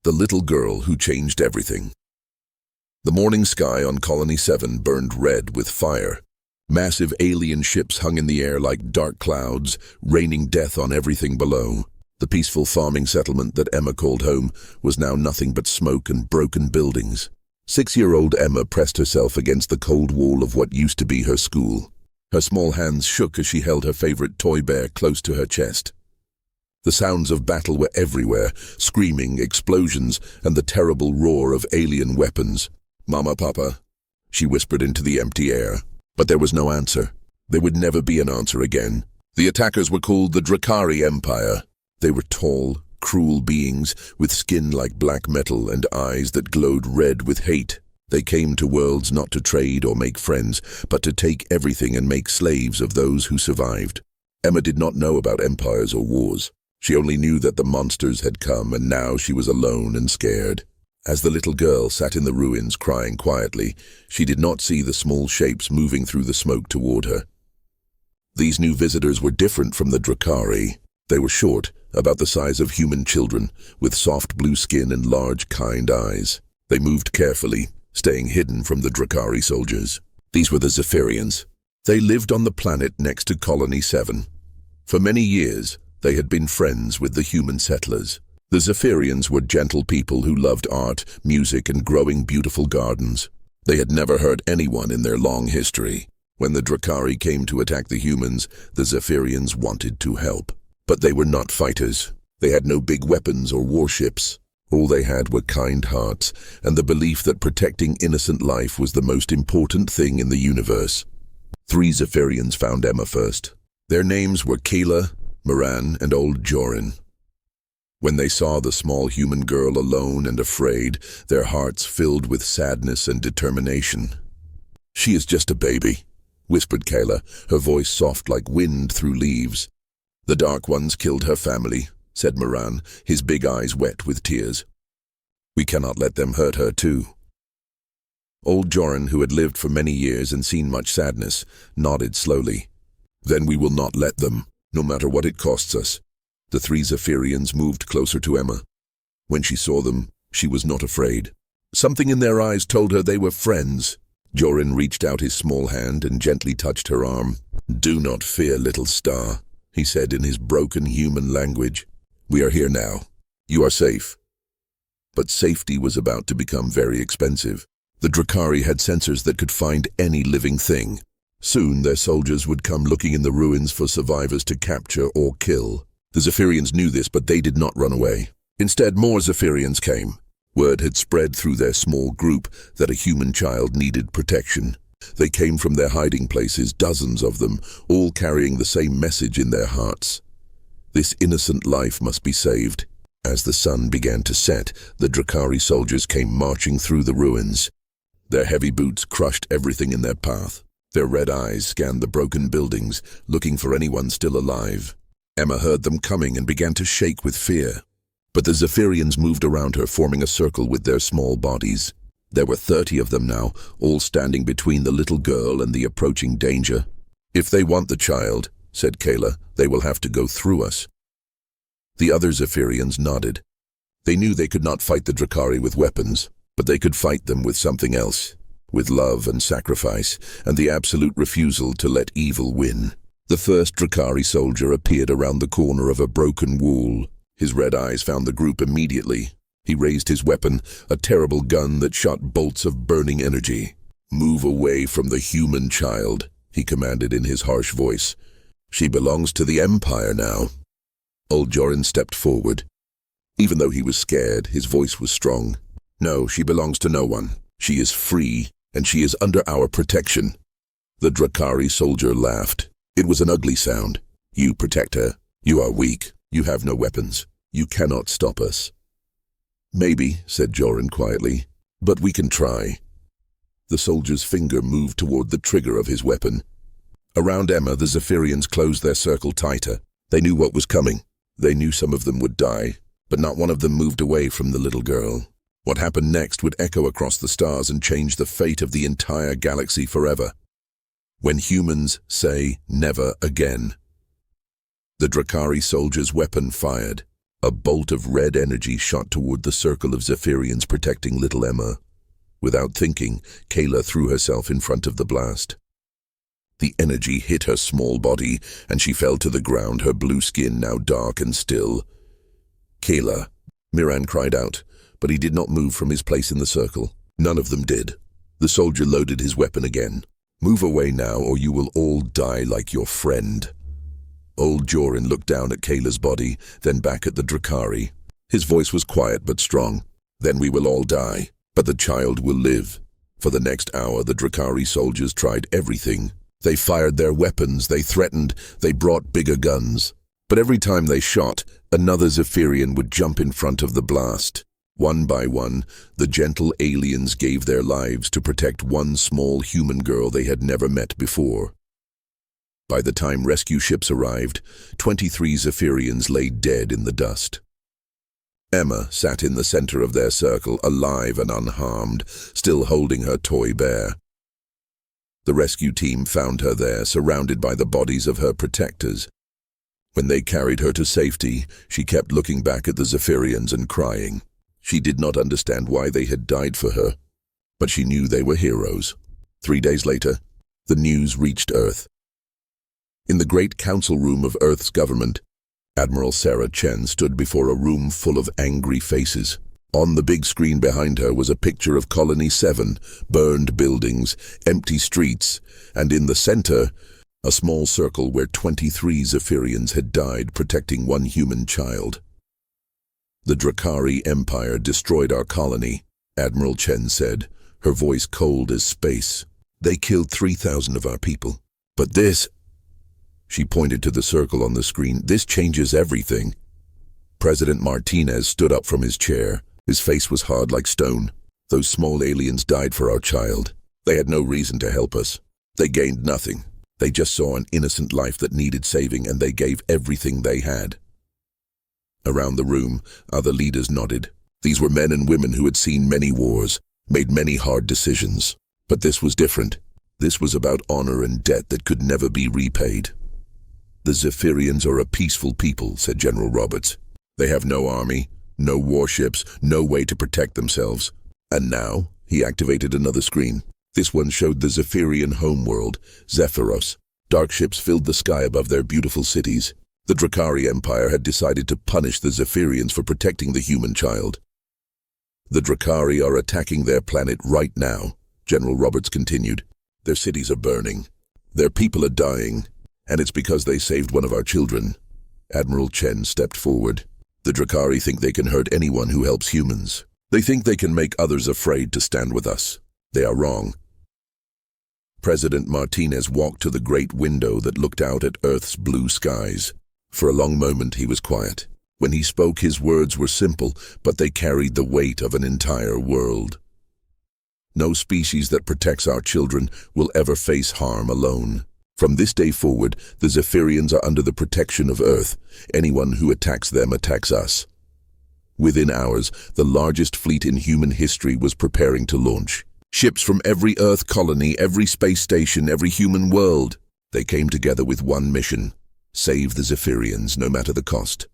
The little girl who changed everything. The morning sky on Colony 7 burned red with fire. Massive alien ships hung in the air like dark clouds, raining death on everything below. The peaceful farming settlement that Emma called home was now nothing but smoke and broken buildings. 6-year-old Emma pressed herself against the cold wall of what used to be her school. Her small hands shook as she held her favorite toy bear close to her chest. The sounds of battle were everywhere, screaming, explosions, and the terrible roar of alien weapons. "Mama, Papa," she whispered into the empty air. But there was no answer. There would never be an answer again. The attackers were called the Drakari Empire. They were tall, cruel beings with skin like black metal and eyes that glowed red with hate. They came to worlds not to trade or make friends, but to take everything and make slaves of those who survived. Emma did not know about empires or wars. She only knew that the monsters had come, and now she was alone and scared. As the little girl sat in the ruins crying quietly, she did not see the small shapes moving through the smoke toward her. These new visitors were different from the Drakari. They were short, about the size of human children, with soft blue skin and large, kind eyes. They moved carefully, staying hidden from the Drakari soldiers. These were the Zephyrians. They lived on the planet next to Colony 7. For many years, they had been friends with the human settlers. The Zephyrians were gentle people who loved art, music, and growing beautiful gardens. They had never hurt anyone in their long history. When the Drakari came to attack the humans, the Zephyrians wanted to help. But they were not fighters. They had no big weapons or warships. All they had were kind hearts, and the belief that protecting innocent life was the most important thing in the universe. 3 Zephyrians found Emma first. Their names were Kayla, Moran, and Old Joran. When they saw the small human girl alone and afraid, their hearts filled with sadness and determination. "She is just a baby," whispered Kayla, her voice soft like wind through leaves. "The Dark Ones killed her family," said Moran, his big eyes wet with tears. "We cannot let them hurt her too." Old Joran, who had lived for many years and seen much sadness, nodded slowly. "Then we will not let them, no matter what it costs us." The 3 Zephyrians moved closer to Emma. When she saw them, she was not afraid. Something in their eyes told her they were friends. Joran reached out his small hand and gently touched her arm. "Do not fear, little star," he said in his broken human language. "We are here now. You are safe." But safety was about to become very expensive. The Drakari had sensors that could find any living thing. Soon their soldiers would come looking in the ruins for survivors to capture or kill. The Zephyrians knew this, but they did not run away. Instead, more Zephyrians came. Word had spread through their small group that a human child needed protection. They came from their hiding places, dozens of them, all carrying the same message in their hearts. This innocent life must be saved. As the sun began to set, the Drakari soldiers came marching through the ruins. Their heavy boots crushed everything in their path. Their red eyes scanned the broken buildings, looking for anyone still alive. Emma heard them coming and began to shake with fear. But the Zephyrians moved around her, forming a circle with their small bodies. There were 30 of them now, all standing between the little girl and the approaching danger. "If they want the child," said Kayla, "they will have to go through us." The other Zephyrians nodded. They knew they could not fight the Drakari with weapons, but they could fight them with something else, with love and sacrifice, and the absolute refusal to let evil win. The first Drakari soldier appeared around the corner of a broken wall. His red eyes found the group immediately. He raised his weapon, a terrible gun that shot bolts of burning energy. "Move away from the human child," he commanded in his harsh voice. "She belongs to the Empire now." Old Joran stepped forward. Even though he was scared, his voice was strong. "No, she belongs to no one. She is free, and she is under our protection." The Drakari soldier laughed. It was an ugly sound. "You protect her. You are weak. You have no weapons. You cannot stop us." "Maybe," said Joran quietly, "but we can try." The soldier's finger moved toward the trigger of his weapon. Around Emma, the Zephyrians closed their circle tighter. They knew what was coming. They knew some of them would die, but not one of them moved away from the little girl. What happened next would echo across the stars and change the fate of the entire galaxy forever. When humans say never again. The Drakari soldier's weapon fired. A bolt of red energy shot toward the circle of Zephyrians protecting little Emma. Without thinking, Kayla threw herself in front of the blast. The energy hit her small body, and she fell to the ground, her blue skin now dark and still. "Kayla," Miran cried out, but he did not move from his place in the circle. None of them did. The soldier loaded his weapon again. "Move away now, or you will all die like your friend." Old Joran looked down at Kayla's body, then back at the Drakari. His voice was quiet but strong. "Then we will all die, but the child will live." For the next hour, the Drakari soldiers tried everything. They fired their weapons, they threatened, they brought bigger guns. But every time they shot, another Zephyrian would jump in front of the blast. One by one, the gentle aliens gave their lives to protect one small human girl they had never met before. By the time rescue ships arrived, 23 Zephyrians lay dead in the dust. Emma sat in the center of their circle, alive and unharmed, still holding her toy bear. The rescue team found her there, surrounded by the bodies of her protectors. When they carried her to safety, she kept looking back at the Zephyrians and crying. She did not understand why they had died for her, but she knew they were heroes. 3 days later, the news reached Earth. In the great council room of Earth's government, Admiral Sarah Chen stood before a room full of angry faces. On the big screen behind her was a picture of Colony 7, burned buildings, empty streets, and in the center, a small circle where 23 Zephyrians had died protecting one human child. "The Drakari Empire destroyed our colony," Admiral Chen said, her voice cold as space. "They killed 3,000 of our people. But this..." She pointed to the circle on the screen. "This changes everything." President Martinez stood up from his chair. His face was hard like stone. "Those small aliens died for our child. They had no reason to help us. They gained nothing. They just saw an innocent life that needed saving, and they gave everything they had." Around the room, other leaders nodded. These were men and women who had seen many wars, made many hard decisions. But this was different. This was about honor and debt that could never be repaid. "The Zephyrians are a peaceful people," said General Roberts. "They have no army, no warships, no way to protect themselves." And now, he activated another screen. This one showed the Zephyrian homeworld, Zephyros. Dark ships filled the sky above their beautiful cities. The Drakari Empire had decided to punish the Zephyrians for protecting the human child. "The Drakari are attacking their planet right now," General Roberts continued. "Their cities are burning. Their people are dying. And it's because they saved one of our children." Admiral Chen stepped forward. "The Drakari think they can hurt anyone who helps humans. They think they can make others afraid to stand with us. They are wrong." President Martinez walked to the great window that looked out at Earth's blue skies. For a long moment he was quiet. When he spoke, his words were simple, but they carried the weight of an entire world. "No species that protects our children will ever face harm alone. From this day forward, the Zephyrians are under the protection of Earth. Anyone who attacks them attacks us." Within hours, the largest fleet in human history was preparing to launch. Ships from every Earth colony, every space station, every human world. They came together with one mission: save the Zephyrians, no matter the cost.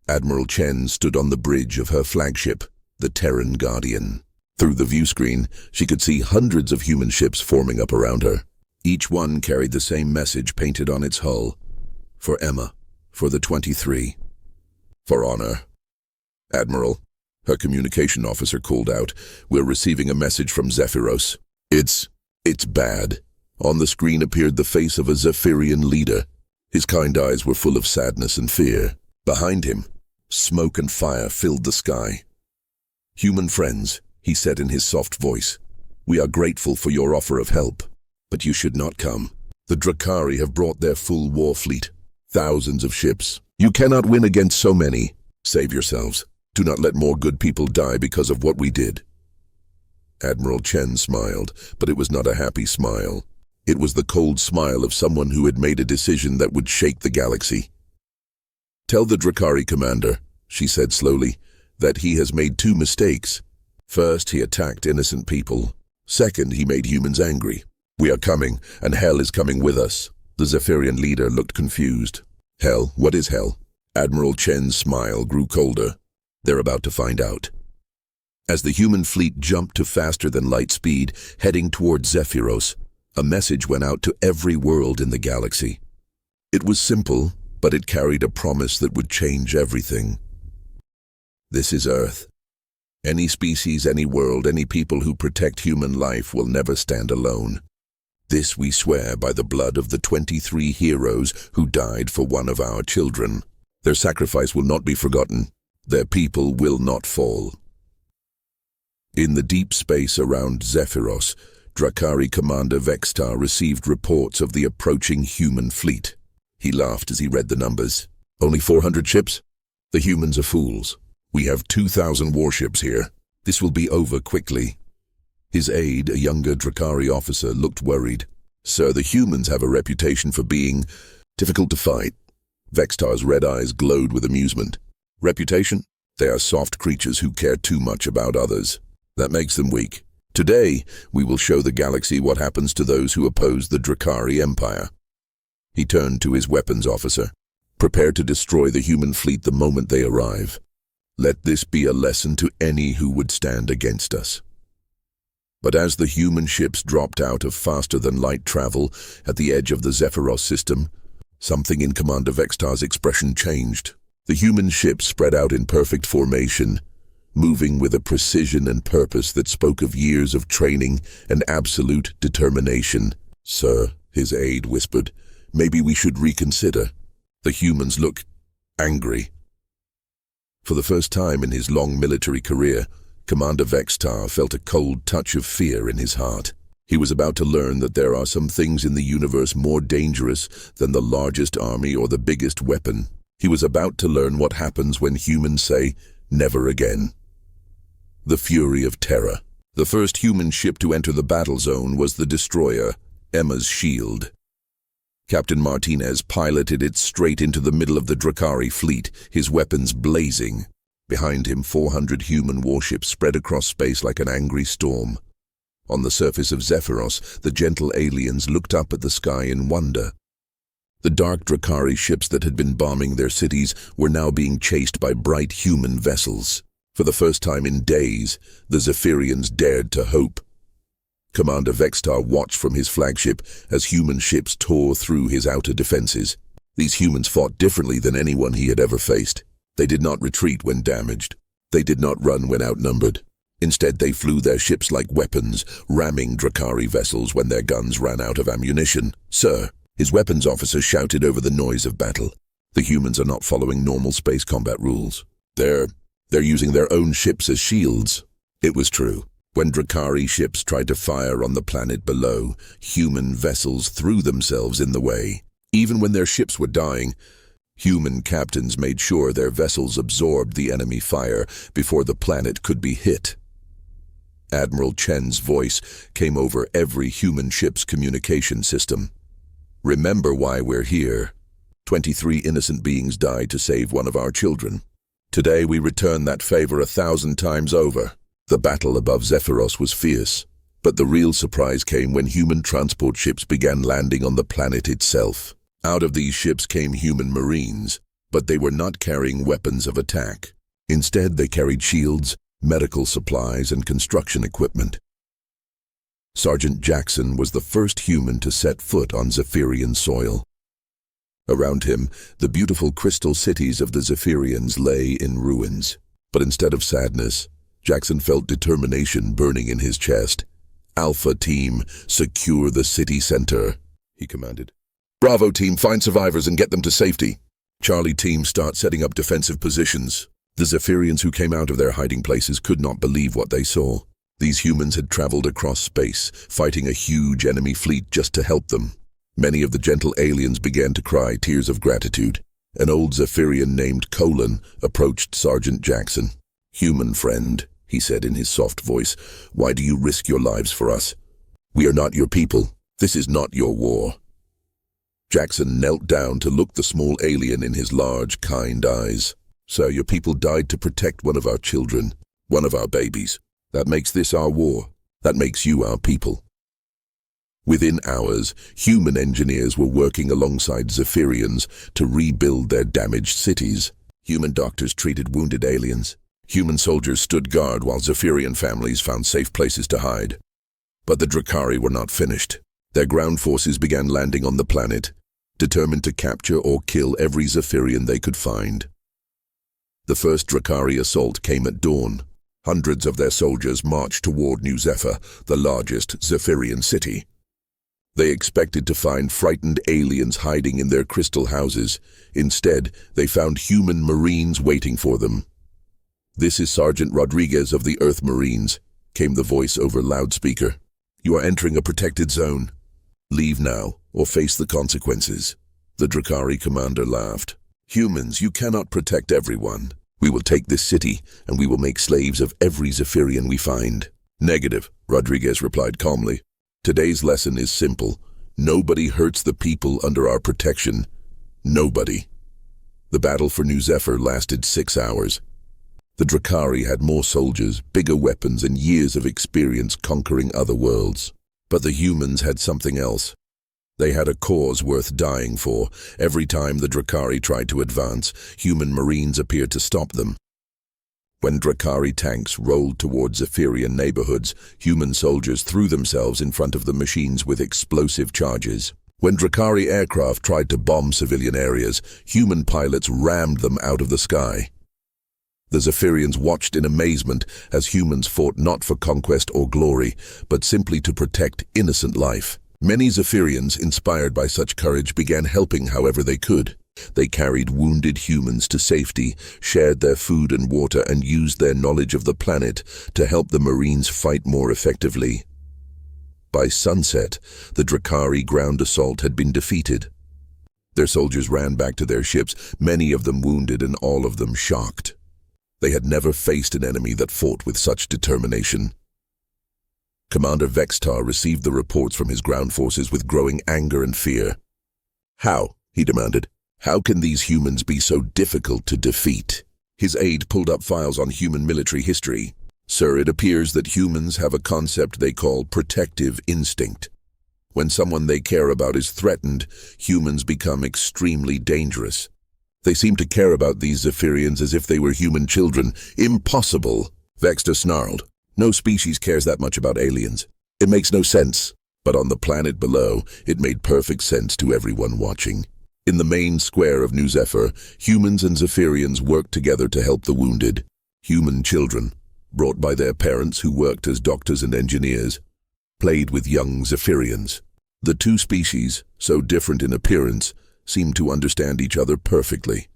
Admiral Chen stood on the bridge of her flagship, the Terran Guardian. Through the view screen, she could see hundreds of human ships forming up around her. Each one carried the same message painted on its hull. "For Emma, for the 23. For honor." "Admiral," her communication officer called out, "we're receiving a message from Zephyros. It's bad." On the screen appeared the face of a Zephyrian leader. His kind eyes were full of sadness and fear. Behind him, smoke and fire filled the sky. "Human friends," he said in his soft voice, "we are grateful for your offer of help. But you should not come. The Drakari have brought their full war fleet, thousands of ships. You cannot win against so many. Save yourselves. Do not let more good people die because of what we did." Admiral Chen smiled, but it was not a happy smile. It was the cold smile of someone who had made a decision that would shake the galaxy. "Tell the Drakari commander," she said slowly, "that he has made 2 mistakes. First, he attacked innocent people. Second, he made humans angry. We are coming, and hell is coming with us." The Zephyrian leader looked confused. "Hell? What is hell?" Admiral Chen's smile grew colder. They're about to find out. As the human fleet jumped to faster-than-light speed, heading toward Zephyros, a message went out to every world in the galaxy. It was simple, but it carried a promise that would change everything. This is Earth. Any species, any world, any people who protect human life will never stand alone. This we swear by the blood of the 23 heroes who died for one of our children. Their sacrifice will not be forgotten. Their people will not fall. In the deep space around Zephyros, Drakari Commander Vextar received reports of the approaching human fleet. He laughed as he read the numbers. Only 400 ships? The humans are fools. We have 2,000 warships here. This will be over quickly. His aide, a younger Drakari officer, looked worried. Sir, the humans have a reputation for being difficult to fight. Vextar's red eyes glowed with amusement. Reputation? They are soft creatures who care too much about others. That makes them weak. Today, we will show the galaxy what happens to those who oppose the Drakari Empire. He turned to his weapons officer. Prepare to destroy the human fleet the moment they arrive. Let this be a lesson to any who would stand against us. But as the human ships dropped out of faster-than-light travel at the edge of the Zephyros system, something in Commander Vextar's expression changed. The human ships spread out in perfect formation, moving with a precision and purpose that spoke of years of training and absolute determination. Sir, his aide whispered, maybe we should reconsider. The humans look angry. For the first time in his long military career, Commander Vextar felt a cold touch of fear in his heart. He was about to learn that there are some things in the universe more dangerous than the largest army or the biggest weapon. He was about to learn what happens when humans say, never again. The Fury of Terror. The first human ship to enter the battle zone was the destroyer, Emma's Shield. Captain Martinez piloted it straight into the middle of the Drakari fleet, his weapons blazing. Behind him, 400 human warships spread across space like an angry storm. On the surface of Zephyros, the gentle aliens looked up at the sky in wonder. The dark Drakari ships that had been bombing their cities were now being chased by bright human vessels. For the first time in days, the Zephyrians dared to hope. Commander Vextar watched from his flagship as human ships tore through his outer defenses. These humans fought differently than anyone he had ever faced. They did not retreat when damaged. They did not run when outnumbered. Instead, they flew their ships like weapons, ramming Drakari vessels when their guns ran out of ammunition. Sir, his weapons officer shouted over the noise of battle. The humans are not following normal space combat rules. They're using their own ships as shields. It was true. When Drakari ships tried to fire on the planet below, human vessels threw themselves in the way. Even when their ships were dying, human captains made sure their vessels absorbed the enemy fire before the planet could be hit. Admiral Chen's voice came over every human ship's communication system. Remember why we're here. 23 innocent beings died to save one of our children. Today we return that favor 1,000 times over. The battle above Zephyros was fierce, but the real surprise came when human transport ships began landing on the planet itself. Out of these ships came human marines, but they were not carrying weapons of attack. Instead, they carried shields, medical supplies, and construction equipment. Sergeant Jackson was the first human to set foot on Zephyrian soil. Around him, the beautiful crystal cities of the Zephyrians lay in ruins. But instead of sadness, Jackson felt determination burning in his chest. Alpha Team, secure the city center, he commanded. Bravo Team, find survivors and get them to safety. Charlie Team, start setting up defensive positions. The Zephyrians who came out of their hiding places could not believe what they saw. These humans had traveled across space, fighting a huge enemy fleet just to help them. Many of the gentle aliens began to cry tears of gratitude. An old Zephyrian named Colin approached Sergeant Jackson. Human friend, he said in his soft voice, why do you risk your lives for us? We are not your people. This is not your war. Jackson knelt down to look the small alien in his large, kind eyes. Sir, your people died to protect one of our children, one of our babies. That makes this our war. That makes you our people. Within hours, human engineers were working alongside Zephyrians to rebuild their damaged cities. Human doctors treated wounded aliens. Human soldiers stood guard while Zephyrian families found safe places to hide. But the Drakari were not finished. Their ground forces began landing on the planet, determined to capture or kill every Zephyrian they could find. The first Drakari assault came at dawn. Hundreds of their soldiers marched toward New Zephyr, the largest Zephyrian city. They expected to find frightened aliens hiding in their crystal houses. Instead, they found human Marines waiting for them. "This is Sergeant Rodriguez of the Earth Marines," came the voice over loudspeaker. "You are entering a protected zone. Leave now, or face the consequences." The Drakari commander laughed. "Humans, you cannot protect everyone. We will take this city, and we will make slaves of every Zephyrian we find." "Negative," Rodriguez replied calmly. "Today's lesson is simple. Nobody hurts the people under our protection. Nobody." The battle for New Zephyr lasted 6 hours. The Drakari had more soldiers, bigger weapons, and years of experience conquering other worlds. But the humans had something else. They had a cause worth dying for. Every time the Drakari tried to advance, human Marines appeared to stop them. When Drakari tanks rolled towards Zephyrian neighborhoods, human soldiers threw themselves in front of the machines with explosive charges. When Drakari aircraft tried to bomb civilian areas, human pilots rammed them out of the sky. The Zephyrians watched in amazement as humans fought not for conquest or glory, but simply to protect innocent life. Many Zephyrians, inspired by such courage, began helping however they could. They carried wounded humans to safety, shared their food and water, and used their knowledge of the planet to help the Marines fight more effectively. By sunset, the Drakari ground assault had been defeated. Their soldiers ran back to their ships, many of them wounded and all of them shocked. They had never faced an enemy that fought with such determination. Commander Vextar received the reports from his ground forces with growing anger and fear. "How?" he demanded. "How can these humans be so difficult to defeat?" His aide pulled up files on human military history. "Sir, it appears that humans have a concept they call protective instinct. When someone they care about is threatened, humans become extremely dangerous. They seem to care about these Zephyrians as if they were human children." "Impossible," Vexta snarled. "No species cares that much about aliens. It makes no sense." But on the planet below, it made perfect sense to everyone watching. In the main square of New Zephyr, humans and Zephyrians worked together to help the wounded. Human children, brought by their parents who worked as doctors and engineers, played with young Zephyrians. The two species, so different in appearance, seemed to understand each other perfectly.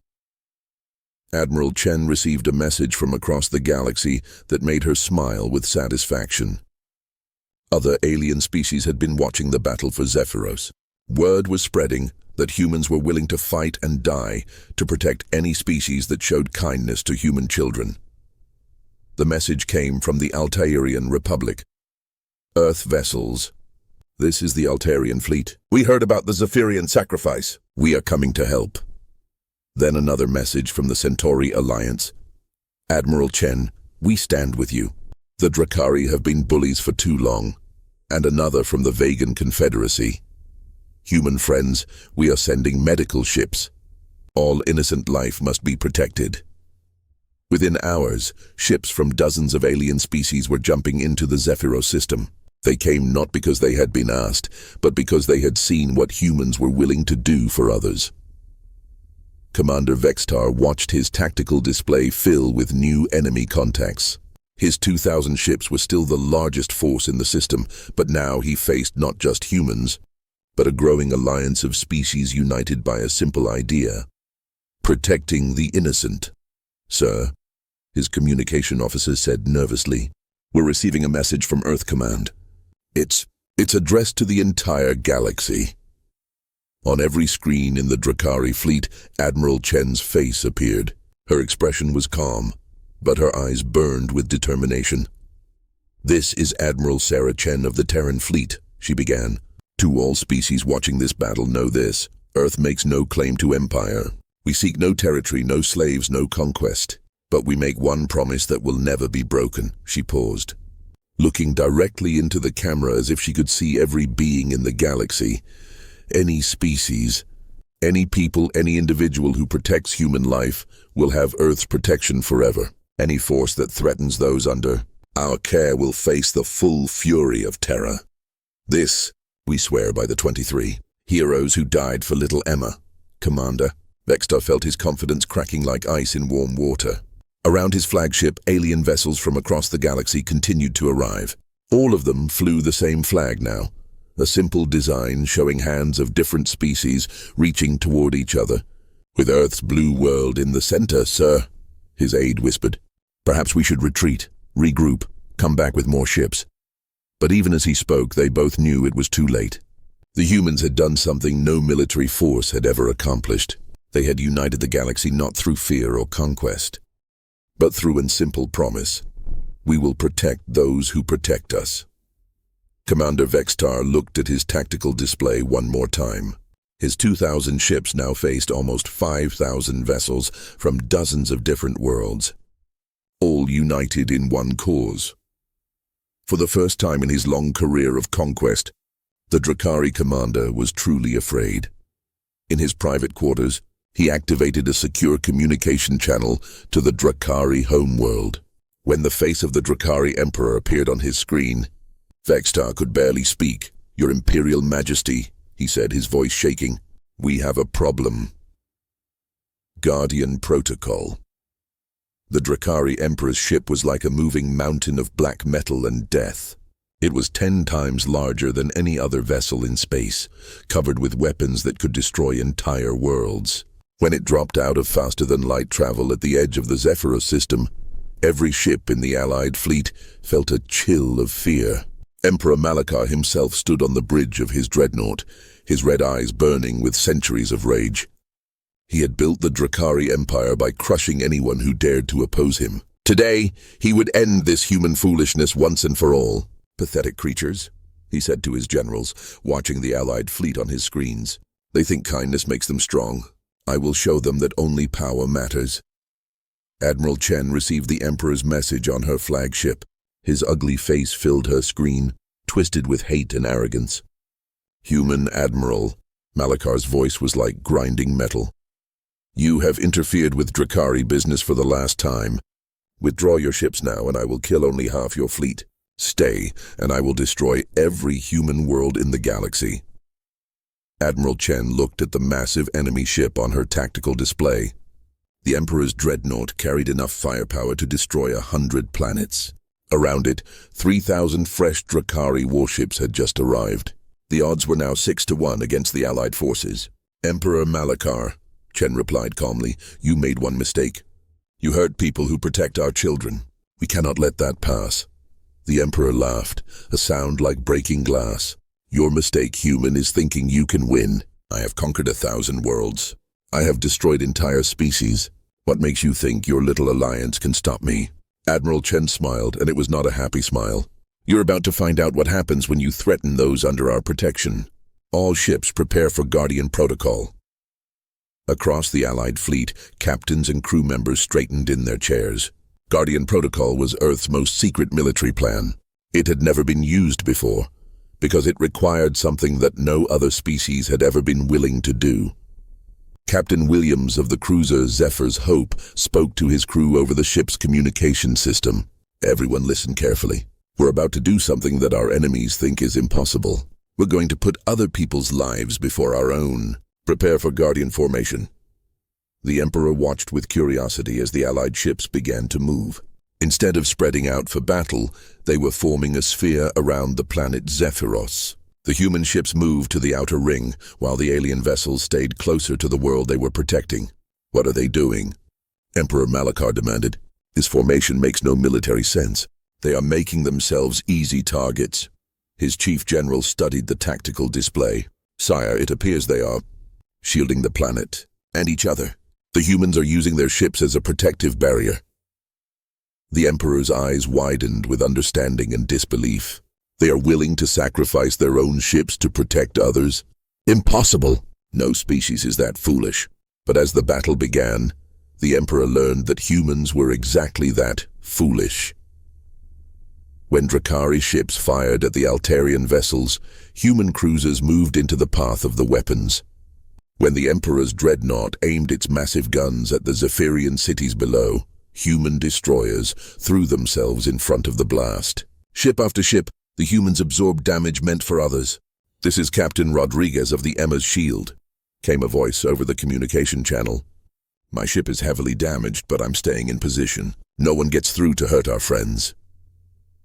Admiral Chen received a message from across the galaxy that made her smile with satisfaction. Other alien species had been watching the battle for Zephyros. Word was spreading that humans were willing to fight and die to protect any species that showed kindness to human children. The message came from the Altairian Republic. "Earth vessels. This is the Altairian fleet. We heard about the Zephyrian sacrifice. We are coming to help." Then another message from the Centauri Alliance. "Admiral Chen, we stand with you. The Drakari have been bullies for too long." And another from the Vegan Confederacy. "Human friends, we are sending medical ships. All innocent life must be protected." Within hours, ships from dozens of alien species were jumping into the Zephyros system. They came not because they had been asked, but because they had seen what humans were willing to do for others. Commander Vextar watched his tactical display fill with new enemy contacts. His 2,000 ships were still the largest force in the system, but now he faced not just humans, but a growing alliance of species united by a simple idea: protecting the innocent. "Sir," his communication officer said nervously, "we're receiving a message from Earth Command. It's addressed to the entire galaxy." On every screen in the Drakari fleet, Admiral Chen's face appeared. Her expression was calm, but her eyes burned with determination. "This is Admiral Sarah Chen of the Terran Fleet," she began. "To all species watching this battle, know this: Earth makes no claim to empire. We seek no territory, no slaves, no conquest. But we make one promise that will never be broken." She paused. looking directly into the camera as if she could see every being in the galaxy. Any species, any people, any individual who protects human life will have Earth's protection forever. Any force that threatens those under our care will face the full fury of terror. This, we swear by the 23 heroes who died for little Emma. Commander Vextar felt his confidence cracking like ice in warm water. Around his flagship, alien vessels from across the galaxy continued to arrive. All of them flew the same flag now, a simple design showing hands of different species reaching toward each other. With Earth's blue world in the center, sir, his aide whispered. Perhaps we should retreat, regroup, come back with more ships. But even as he spoke, they both knew it was too late. The humans had done something no military force had ever accomplished. They had united the galaxy not through fear or conquest, but through a simple promise. We will protect those who protect us. Commander Vextar looked at his tactical display one more time. His 2,000 ships now faced almost 5,000 vessels from dozens of different worlds, all united in one cause. For the first time in his long career of conquest, the Drakari commander was truly afraid. In his private quarters, he activated a secure communication channel to the Drakari homeworld. When the face of the Drakari Emperor appeared on his screen, Vextar could barely speak. "Your Imperial Majesty," he said, his voice shaking, "we have a problem." Guardian Protocol. The Drakari Emperor's ship was like a moving mountain of black metal and death. It was 10 times larger than any other vessel in space, covered with weapons that could destroy entire worlds. When it dropped out of faster-than-light travel at the edge of the Zephyros system, every ship in the Allied fleet felt a chill of fear. Emperor Malachar himself stood on the bridge of his dreadnought, his red eyes burning with centuries of rage. He had built the Drakari Empire by crushing anyone who dared to oppose him. Today, he would end this human foolishness once and for all. "Pathetic creatures," he said to his generals, watching the Allied fleet on his screens. "They think kindness makes them strong. I will show them that only power matters." Admiral Chen received the Emperor's message on her flagship. His ugly face filled her screen, twisted with hate and arrogance. "Human Admiral," Malachar's voice was like grinding metal. "You have interfered with Drakari business for the last time. Withdraw your ships now, and I will kill only half your fleet. Stay, and I will destroy every human world in the galaxy." Admiral Chen looked at the massive enemy ship on her tactical display. The Emperor's dreadnought carried enough firepower to destroy 100 planets. Around it, 3,000 fresh Drakari warships had just arrived. The odds were now 6-1 against the Allied forces. "Emperor Malachar," Chen replied calmly, "you made one mistake. You hurt people who protect our children. We cannot let that pass." The Emperor laughed, a sound like breaking glass. "Your mistake, human, is thinking you can win. I have conquered 1,000 worlds. I have destroyed entire species. What makes you think your little alliance can stop me?" Admiral Chen smiled, and it was not a happy smile. "You're about to find out what happens when you threaten those under our protection. All ships prepare for Guardian Protocol." Across the Allied fleet, captains and crew members straightened in their chairs. Guardian Protocol was Earth's most secret military plan. It had never been used before, because it required something that no other species had ever been willing to do. Captain Williams of the cruiser Zephyr's Hope spoke to his crew over the ship's communication system. "Everyone listen carefully. We're about to do something that our enemies think is impossible. We're going to put other people's lives before our own. Prepare for Guardian formation." The Emperor watched with curiosity as the Allied ships began to move. Instead of spreading out for battle, they were forming a sphere around the planet Zephyros. The human ships moved to the outer ring, while the alien vessels stayed closer to the world they were protecting. "What are they doing?" Emperor Malachar demanded. "This formation makes no military sense. They are making themselves easy targets." His chief general studied the tactical display. "Sire, it appears they are shielding the planet and each other. The humans are using their ships as a protective barrier." The Emperor's eyes widened with understanding and disbelief. "They are willing to sacrifice their own ships to protect others? Impossible! No species is that foolish." But as the battle began, the Emperor learned that humans were exactly that, foolish. When Drakari ships fired at the Altarian vessels, human cruisers moved into the path of the weapons. When the Emperor's dreadnought aimed its massive guns at the Zephyrian cities below, human destroyers threw themselves in front of the blast. Ship after ship, the humans absorbed damage meant for others. "This is Captain Rodriguez of the Emma's Shield," came a voice over the communication channel. "My ship is heavily damaged, but I'm staying in position. No one gets through to hurt our friends."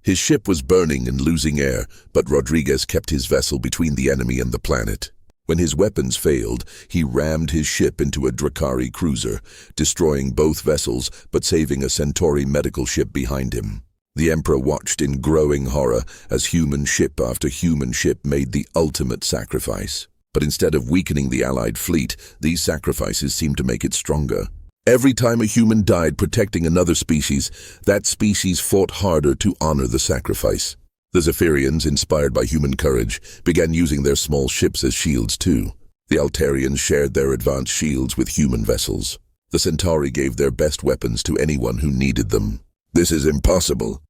His ship was burning and losing air, but Rodriguez kept his vessel between the enemy and the planet. When his weapons failed, he rammed his ship into a Drakari cruiser, destroying both vessels but saving a Centauri medical ship behind him. The Emperor watched in growing horror as human ship after human ship made the ultimate sacrifice. But instead of weakening the Allied fleet, these sacrifices seemed to make it stronger. Every time a human died protecting another species, that species fought harder to honor the sacrifice. The Zephyrians, inspired by human courage, began using their small ships as shields too. The Altarians shared their advanced shields with human vessels. The Centauri gave their best weapons to anyone who needed them. "This is impossible,"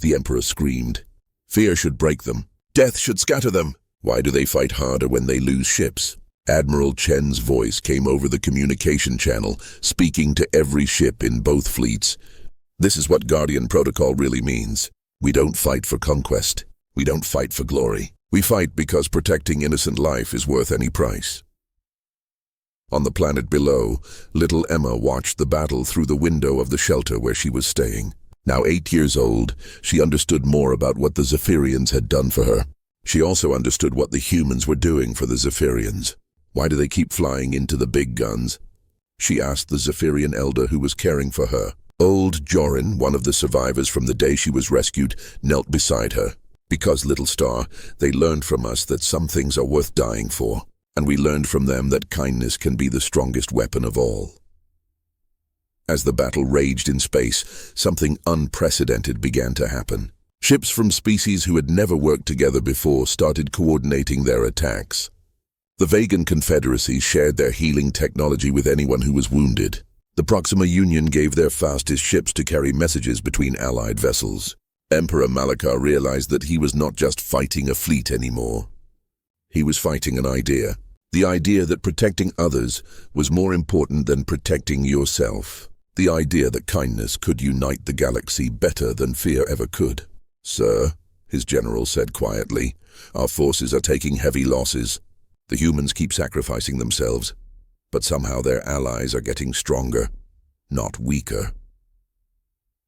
the Emperor screamed. "Fear should break them. Death should scatter them. Why do they fight harder when they lose ships?" Admiral Chen's voice came over the communication channel, speaking to every ship in both fleets. "This is what Guardian Protocol really means. We don't fight for conquest. We don't fight for glory. We fight because protecting innocent life is worth any price." On the planet below, little Emma watched the battle through the window of the shelter where she was staying. Now 8 years old, she understood more about what the Zephyrians had done for her. She also understood what the humans were doing for the Zephyrians. Why do they keep flying into the big guns? She asked the Zephyrian elder who was caring for her. Old Jorin, one of the survivors from the day she was rescued, knelt beside her. "Because, little star, they learned from us that some things are worth dying for, and we learned from them that kindness can be the strongest weapon of all." As the battle raged in space, something unprecedented began to happen. Ships from species who had never worked together before started coordinating their attacks. The Vegan Confederacy shared their healing technology with anyone who was wounded. The Proxima Union gave their fastest ships to carry messages between allied vessels. Emperor Malachar realized that he was not just fighting a fleet anymore. He was fighting an idea. The idea that protecting others was more important than protecting yourself. The idea that kindness could unite the galaxy better than fear ever could. "Sir," his general said quietly, "our forces are taking heavy losses. The humans keep sacrificing themselves, but somehow their allies are getting stronger, not weaker."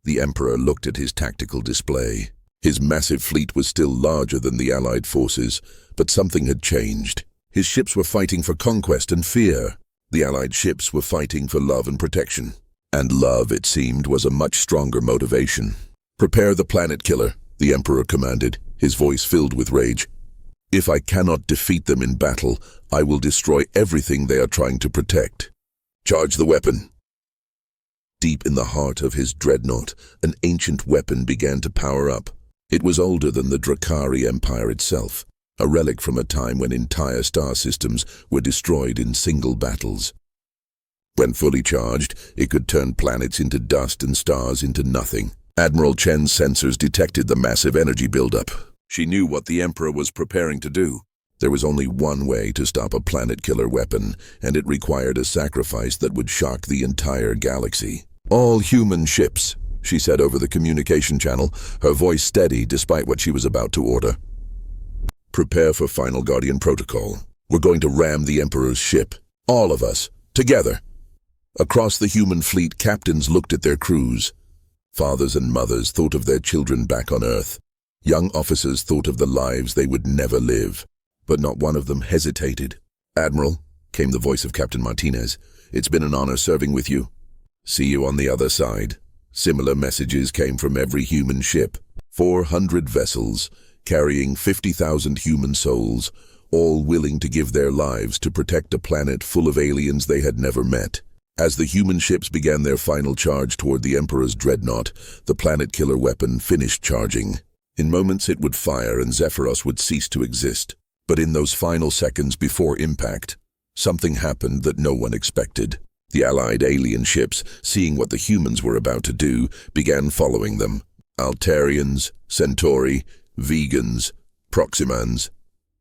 The Emperor looked at his tactical display. His massive fleet was still larger than the Allied forces, but something had changed. His ships were fighting for conquest and fear. The Allied ships were fighting for love and protection. And love, it seemed, was a much stronger motivation. "Prepare the planet killer," the Emperor commanded, his voice filled with rage. "If I cannot defeat them in battle, I will destroy everything they are trying to protect. Charge the weapon." Deep in the heart of his dreadnought, an ancient weapon began to power up. It was older than the Drakari Empire itself, a relic from a time when entire star systems were destroyed in single battles. When fully charged, it could turn planets into dust and stars into nothing. Admiral Chen's sensors detected the massive energy buildup. She knew what the Emperor was preparing to do. There was only one way to stop a planet-killer weapon, and it required a sacrifice that would shock the entire galaxy. "All human ships," she said over the communication channel, her voice steady despite what she was about to order. "Prepare for final Guardian Protocol. We're going to ram the Emperor's ship. All of us. Together." Across the human fleet, captains looked at their crews. Fathers and mothers thought of their children back on Earth. Young officers thought of the lives they would never live. But not one of them hesitated. "Admiral," came the voice of Captain Martinez, "it's been an honor serving with you. See you on the other side." Similar messages came from every human ship. 400 vessels, carrying 50,000 human souls, all willing to give their lives to protect a planet full of aliens they had never met. As the human ships began their final charge toward the Emperor's dreadnought, the planet-killer weapon finished charging. In moments it would fire and Zephyros would cease to exist. But in those final seconds before impact, something happened that no one expected. The Allied alien ships, seeing what the humans were about to do, began following them. Altarians, Centauri, Vegans, Proximans,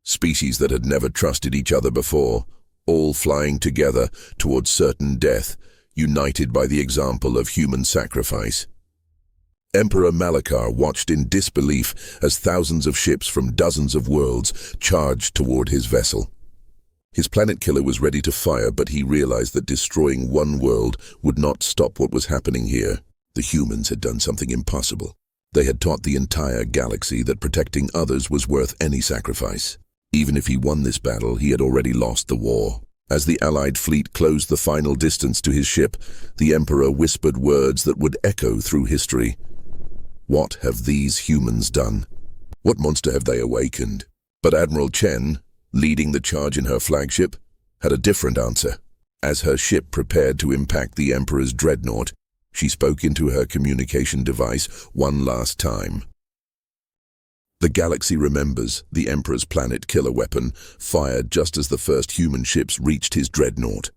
species that had never trusted each other before, all flying together towards certain death, united by the example of human sacrifice. Emperor Malachar watched in disbelief as thousands of ships from dozens of worlds charged toward his vessel. His planet killer was ready to fire, but he realized that destroying one world would not stop what was happening here. The humans had done something impossible. They had taught the entire galaxy that protecting others was worth any sacrifice. Even if he won this battle, he had already lost the war. As the Allied fleet closed the final distance to his ship, the Emperor whispered words that would echo through history. What have these humans done? What monster have they awakened? But Admiral Chen, leading the charge in her flagship, had a different answer. As her ship prepared to impact the Emperor's dreadnought, she spoke into her communication device one last time. The galaxy remembers the Emperor's planet killer weapon fired just as the first human ships reached his dreadnought.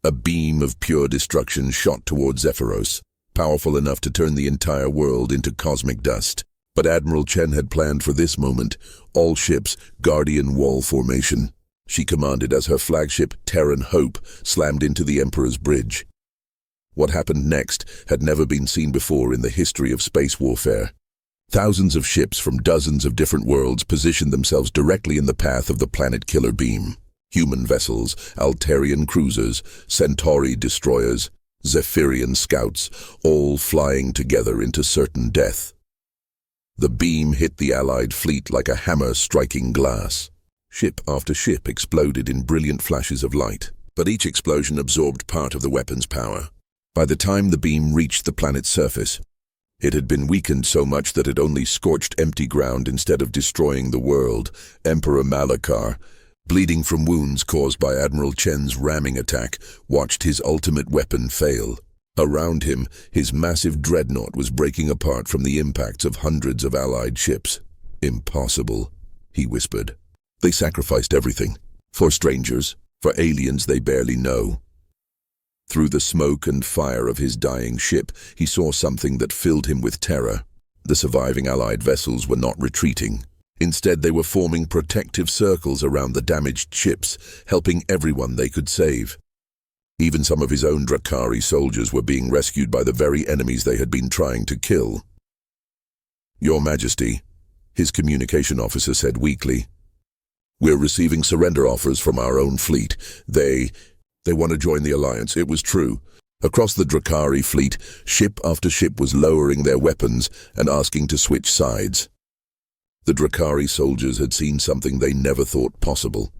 A beam of pure destruction shot toward Zephyros, powerful enough to turn the entire world into cosmic dust. But Admiral Chen had planned for this moment, all ships guardian wall formation. She commanded as her flagship Terran Hope slammed into the Emperor's bridge. What happened next had never been seen before in the history of space warfare. Thousands of ships from dozens of different worlds positioned themselves directly in the path of the planet killer beam. Human vessels, Altarian cruisers, Centauri destroyers, Zephyrian scouts, all flying together into certain death. The beam hit the Allied fleet like a hammer striking glass. Ship after ship exploded in brilliant flashes of light, but each explosion absorbed part of the weapon's power. By the time the beam reached the planet's surface, it had been weakened so much that it only scorched empty ground instead of destroying the world. Emperor Malachar, bleeding from wounds caused by Admiral Chen's ramming attack, watched his ultimate weapon fail. Around him, his massive dreadnought was breaking apart from the impacts of hundreds of Allied ships. Impossible, he whispered. They sacrificed everything. For strangers, for aliens they barely know. Through the smoke and fire of his dying ship, he saw something that filled him with terror. The surviving Allied vessels were not retreating. Instead, they were forming protective circles around the damaged ships, helping everyone they could save. Even some of his own Drakari soldiers were being rescued by the very enemies they had been trying to kill. Your Majesty, his communication officer said weakly, we're receiving surrender offers from our own fleet. They want to join the Alliance. It was true. Across the Drakari fleet, ship after ship was lowering their weapons and asking to switch sides. The Drakari soldiers had seen something they never thought possible.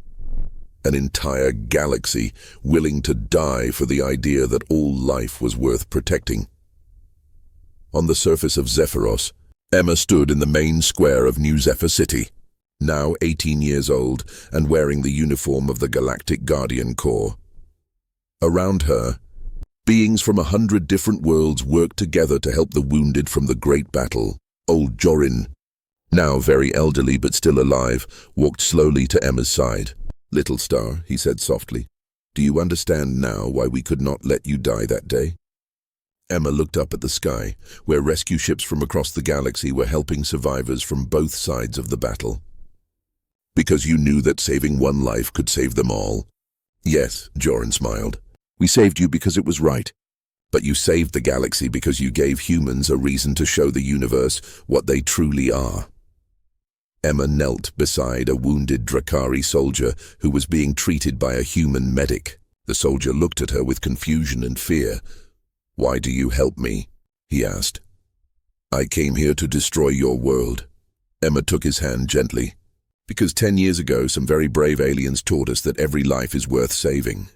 An entire galaxy willing to die for the idea that all life was worth protecting. On the surface of Zephyros, Emma stood in the main square of New Zephyr City, now 18 years old and wearing the uniform of the Galactic Guardian Corps. Around her, beings from 100 different worlds worked together to help the wounded from the great battle. Old Jorin, now very elderly but still alive, walked slowly to Emma's side. Little star, he said softly, do you understand now why we could not let you die that day? Emma looked up at the sky, where rescue ships from across the galaxy were helping survivors from both sides of the battle. Because you knew that saving one life could save them all? Yes, Jorin smiled. We saved you because it was right. But you saved the galaxy because you gave humans a reason to show the universe what they truly are. Emma knelt beside a wounded Drakari soldier who was being treated by a human medic. The soldier looked at her with confusion and fear. Why do you help me? He asked. I came here to destroy your world. Emma took his hand gently. Because 10 years ago, some very brave aliens taught us that every life is worth saving.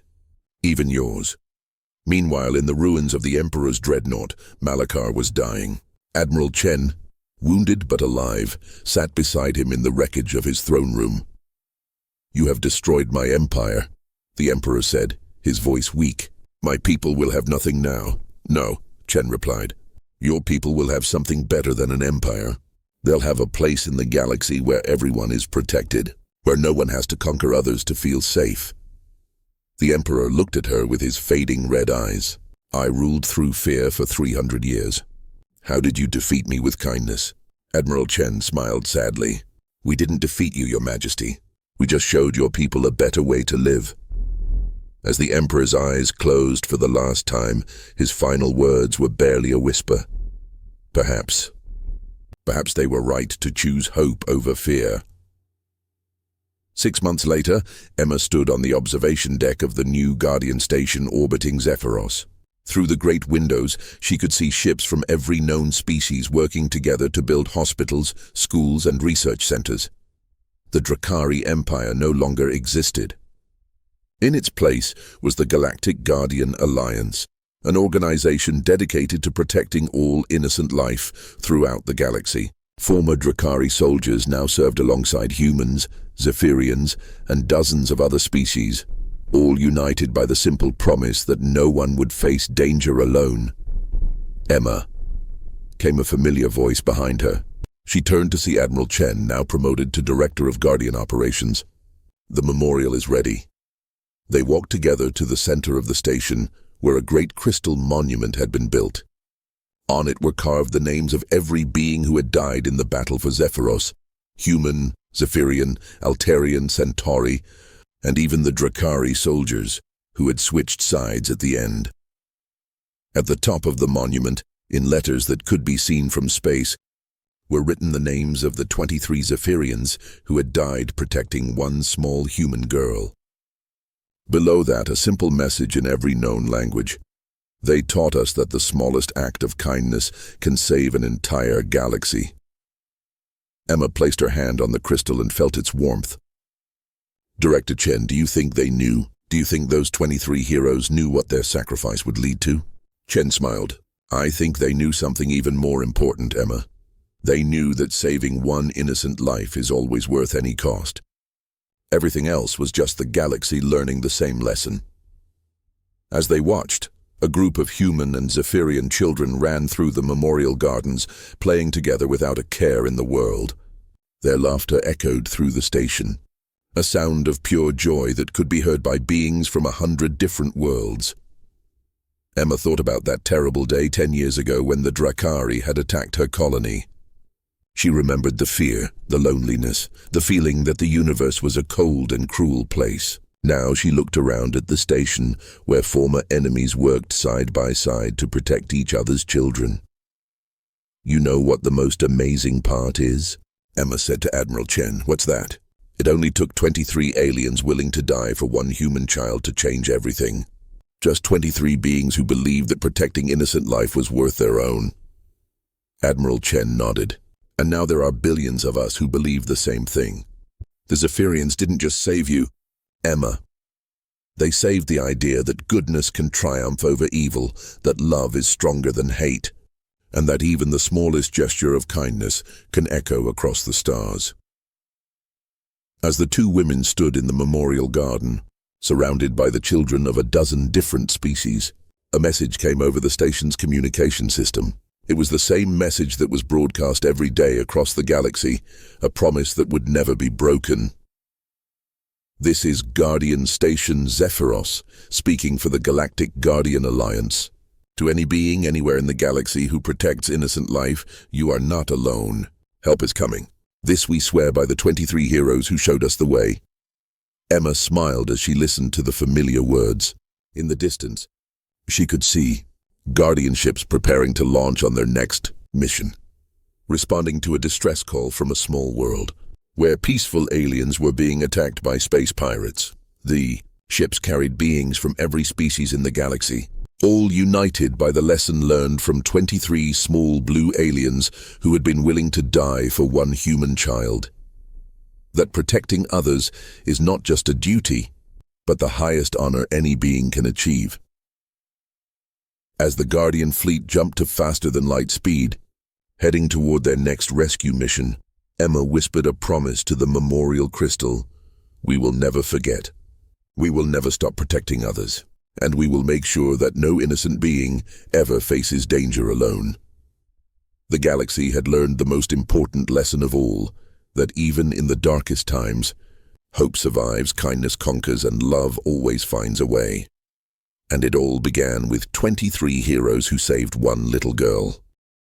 Even yours. Meanwhile, in the ruins of the Emperor's dreadnought, Malachar was dying. Admiral Chen, wounded but alive, sat beside him in the wreckage of his throne room. You have destroyed my empire, the Emperor said, his voice weak. My people will have nothing now. No, Chen replied. Your people will have something better than an empire. They'll have a place in the galaxy where everyone is protected, where no one has to conquer others to feel safe. The Emperor looked at her with his fading red eyes. I ruled through fear for 300 years. How did you defeat me with kindness? Admiral Chen smiled sadly. We didn't defeat you, Your Majesty. We just showed your people a better way to live. As the Emperor's eyes closed for the last time, his final words were barely a whisper. Perhaps they were right to choose hope over fear. 6 months later, Emma stood on the observation deck of the new Guardian station orbiting Zephyros. Through the great windows, she could see ships from every known species working together to build hospitals, schools, and research centers. The Drakari Empire no longer existed. In its place was the Galactic Guardian Alliance, an organization dedicated to protecting all innocent life throughout the galaxy. Former Drakari soldiers now served alongside humans, Zephyrians, and dozens of other species, all united by the simple promise that no one would face danger alone. Emma, came a familiar voice behind her. She turned to see Admiral Chen, now promoted to Director of Guardian Operations. The memorial is ready. They walked together to the center of the station, where a great crystal monument had been built. On it were carved the names of every being who had died in the battle for Zephyros: human, Zephyrian, Altarian, Centauri, and even the Drakari soldiers, who had switched sides at the end. At the top of the monument, in letters that could be seen from space, were written the names of the 23 Zephyrians who had died protecting one small human girl. Below that, a simple message in every known language. They taught us that the smallest act of kindness can save an entire galaxy. Emma placed her hand on the crystal and felt its warmth. Director Chen, do you think they knew? Do you think those 23 heroes knew what their sacrifice would lead to? Chen smiled. I think they knew something even more important, Emma. They knew that saving one innocent life is always worth any cost. Everything else was just the galaxy learning the same lesson. As they watched, a group of human and Zephyrian children ran through the memorial gardens, playing together without a care in the world. Their laughter echoed through the station, a sound of pure joy that could be heard by beings from 100 different worlds. Emma thought about that terrible day 10 years ago when the Drakari had attacked her colony. She remembered the fear, the loneliness, the feeling that the universe was a cold and cruel place. Now she looked around at the station, where former enemies worked side by side to protect each other's children. You know what the most amazing part is? Emma said to Admiral Chen. What's that? It only took 23 aliens willing to die for one human child to change everything. Just 23 beings who believed that protecting innocent life was worth their own. Admiral Chen nodded. And now there are billions of us who believe the same thing. The Zephyrians didn't just save you, Emma. They saved the idea that goodness can triumph over evil, that love is stronger than hate, and that even the smallest gesture of kindness can echo across the stars. As the two women stood in the memorial garden, surrounded by the children of a dozen different species, a message came over the station's communication system. It was the same message that was broadcast every day across the galaxy, a promise that would never be broken. This is Guardian Station Zephyros, speaking for the Galactic Guardian Alliance. To any being anywhere in the galaxy who protects innocent life, you are not alone. Help is coming. This we swear by the 23 heroes who showed us the way. Emma smiled as she listened to the familiar words. In the distance, she could see Guardian ships preparing to launch on their next mission, responding to a distress call from a small world, where peaceful aliens were being attacked by space pirates. The ships carried beings from every species in the galaxy, all united by the lesson learned from 23 small blue aliens who had been willing to die for one human child. That protecting others is not just a duty, but the highest honor any being can achieve. As the Guardian fleet jumped to faster-than-light speed, heading toward their next rescue mission, Emma whispered a promise to the memorial crystal. We will never forget. We will never stop protecting others, and we will make sure that no innocent being ever faces danger alone. The galaxy had learned the most important lesson of all, that even in the darkest times, hope survives, kindness conquers, and love always finds a way. And it all began with 23 heroes who saved one little girl.